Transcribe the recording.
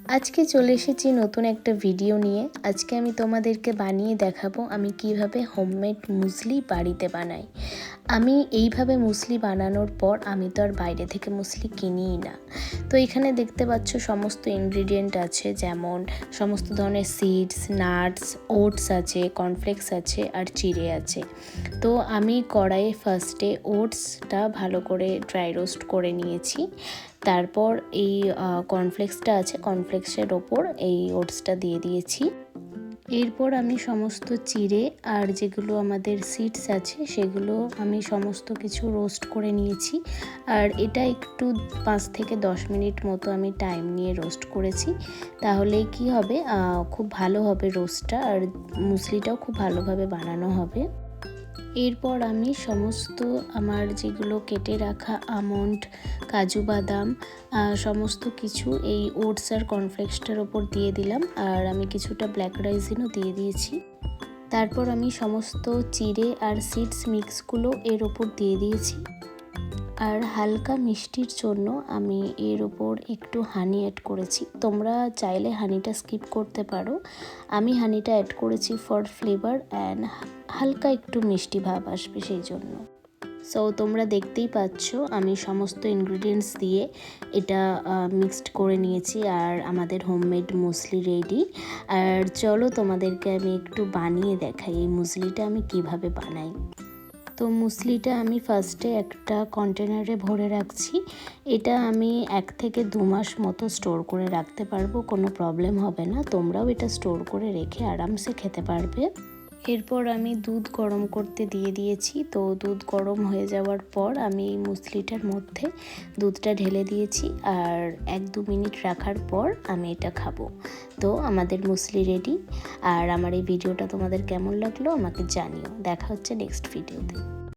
আজকে চলে এসেছি নতুন একটা ভিডিও নিয়ে। আজকে আমি তোমাদেরকে বানিয়ে দেখাবো আমি কিভাবে হোমমেড মুসলি বাড়িতে বানাই। আমি এইভাবে মুসলি বানানোর পর আমি তো আর বাইরে থেকে মুসলি কিনিই না। তো এখানে দেখতে পাচ্ছ সমস্ত ইনগ্রিডিয়েন্ট আছে, যেমন সমস্ত ধরনের সিডস, নাটস, ওটস আছে, কর্নফ্লেক্স আছে আর চিড়ে আছে। তো আমি কড়াইয়ে ফার্স্টে ওটসটা ভালো করে ড্রাই রোস্ট করে নিয়েছি। তারপর এই কর্নফ্লেক্সটা আছে, কর্নফ্লেক্সের ওপর এই ওটসটা দিয়ে দিয়েছি। এরপর আমি সমস্ত চিড়ে আর যেগুলো আমাদের সিডস আছে সেগুলো আমি সমস্ত কিছু রোস্ট করে নিয়েছি। আর এটা একটু 5 থেকে 10 মিনিট মতো আমি টাইম নিয়ে রোস্ট করেছি। তাহলে কি হবে, খুব ভালো হবে রোস্টটা, আর মুসলিটাও খুব ভালোভাবে বানানো হবে। এরপর আমি সমস্ত আমার যেগুলো কেটে রাখা আমন্ড, কাজু বাদাম সমস্ত কিছু এই ওটস আর কর্নফ্লেক্সটার ওপর দিয়ে দিলাম, আর আমি কিছুটা ব্ল্যাক রাইসিনও দিয়ে দিয়েছি। তারপর আমি সমস্ত চিড়ে আর সিডস মিক্সগুলো এর ওপর দিয়ে দিয়েছি। আর হালকা মিষ্টির জন্য আমি এর ওপর একটু হানি অ্যাড করেছি। তোমরা চাইলে হানিটা স্কিপ করতে পারো, আমি হানিটা অ্যাড করেছি ফর ফ্লেভার অ্যান্ড হালকা একটু মিষ্টি ভাব আসবে সেই জন্য। সো তোমরা দেখতেই পাচ্ছ আমি সমস্ত ইনগ্রিডিয়েন্টস দিয়ে এটা মিক্সড করে নিয়েছি, আর আমাদের হোমমেড মুসলি রেডি। আর চলো তোমাদেরকে আমি একটু বানিয়ে দেখাই এই মুসলিটা আমি কিভাবে বানাই। তো মুসলিটা আমি ফার্স্টে একটা কন্টেনারে ভরে রাখছি। এটা আমি 1 থেকে 2 মাস মতো স্টোর করে রাখতে পারবো, কোনো প্রবলেম হবে না। তোমরাও এটা স্টোর করে রেখে আরামসে খেতে পারবে। এরপর আমি দুধ গরম করতে দিয়ে দিয়েছি। তো দুধ গরম হয়ে যাওয়ার পর আমি এই মুসলিটার মধ্যে দুধটা ঢেলে দিয়েছি, আর 1-2 মিনিট রাখার পর আমি এটা খাবো। তো আমাদের মুসলি রেডি। আর আমার এই ভিডিওটা তোমাদের কেমন লাগলো আমাকে জানিও। দেখা হচ্ছে নেক্সট ভিডিওতে।